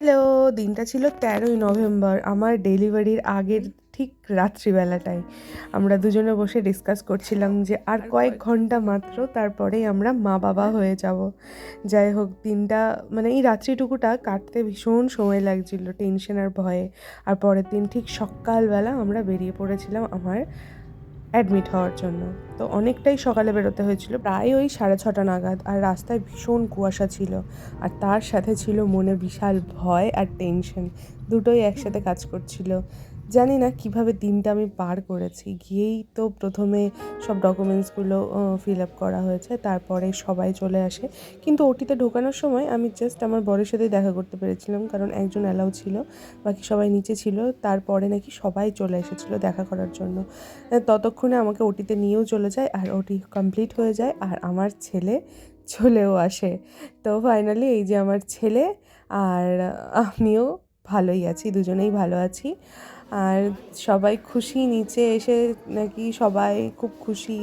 Hello, দিনটা ছিল 13ই November, আমার ডেলিভারির আগের ঠিক রাত্রিবেলাটায়। আমরা দুজনে বসে ডিসকাস করছিলাম যে আর কয়েক ঘন্টা মাত্র, তারপরেই আমরা মা বাবা হয়ে যাব। যাই হোক, দিনটা মানে এই রাত্রিটুকুটা কাটতে ভীষণ সময় লাগছিল টেনশন আর ভয়ে। আর পরের দিন ঠিক সকালবেলা আমরা বেরিয়ে পড়েছিলাম আমার অ্যাডমিট হওয়ার জন্য। তো অনেকটাই সকালে বেরোতে হয়েছিল, প্রায় ওই 6:30 নাগাদ। আর রাস্তায় ভীষণ কুয়াশা ছিল, আর তার সাথে ছিল মনে বিশাল ভয় আর টেনশন, দুটোই একসাথে কাজ করছিল। জানি না কিভাবে দিনটা আমি পার করেছি। গিয়েই তো প্রথমে সব ডকুমেন্টসগুলো ফিল আপ করা হয়েছে, তারপরে সবাই চলে আসে। কিন্তু ওটিতে ঢোকানোর সময় আমি জাস্ট আমার বরের সাথেই দেখা করতে পেরেছিলাম, কারণ একজন অ্যালাউ ছিল, বাকি সবাই নিচে ছিল। তারপরে নাকি সবাই চলে এসেছিলো দেখা করার জন্য। ততক্ষণে আমাকে ওটিতে নিয়েও চলে যায়, আর ওটি কমপ্লিট হয়ে যায়, আর আমার ছেলে চলেও আসে। তো ফাইনালি এই যে আমার ছেলে আর আমিও ভালোই আছি, দুজনেই ভালো আছি। আর সবাই খুশি, নিচে এসে নাকি সবাই খুব খুশি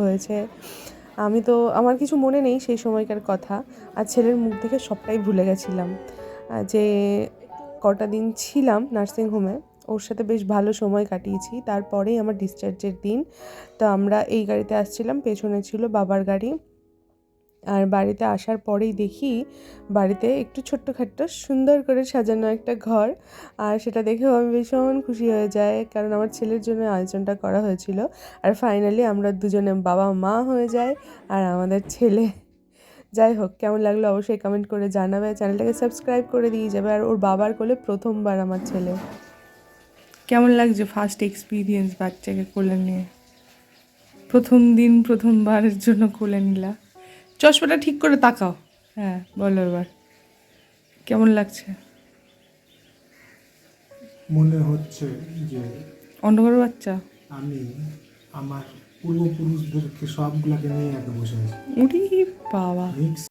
হয়েছে। আমি তো, আমার কিছু মনে নেই সেই সময়কার কথা, আর ছেলের মুখ দেখে সবটাই ভুলে গেছিলাম। যে কটা দিন ছিলাম নার্সিংহোমে, ওর সাথে বেশ ভালো সময় কাটিয়েছি। তারপরেই আমার ডিসচার্জের দিন। তো আমরা এই গাড়িতে আসছিলাম, পেছনে ছিল বাবার গাড়ি। আর বাড়িতে আসার পরেই দেখি বাড়িতে একটু ছোট্টখাট্টো সুন্দর করে সাজানো একটা ঘর। আর সেটা দেখেও আমি ভীষণ খুশি হয়ে যাই, কারণ আমার ছেলের জন্য আয়োজনটা করা হয়েছিল। আর ফাইনালি আমরা দুজনে বাবা মা হয়ে যাই, আর আমাদের ছেলে। যাই হোক, কেমন লাগলো অবশ্যই কমেন্ট করে জানাবে, চ্যানেলটাকে সাবস্ক্রাইব করে দিয়ে যাবে। আর ওর বাবার কোলে প্রথমবার আমার ছেলে। কেমন লাগছে ফার্স্ট এক্সপিরিয়েন্স বাচ্চাকে কোলে নিয়ে? প্রথম দিন প্রথমবারের জন্য কোলে নিলা। চশমাটা ঠিক করে তাকাও। হ্যাঁ, বলো এবার কেমন লাগছে? মনে হচ্ছে যে অন্য কারো বাচ্চা? আমি আমার পূর্বপুরুষদেরকে সবগুলাকে নিয়ে একা বসে আছি। উরি বাবা! মিক্স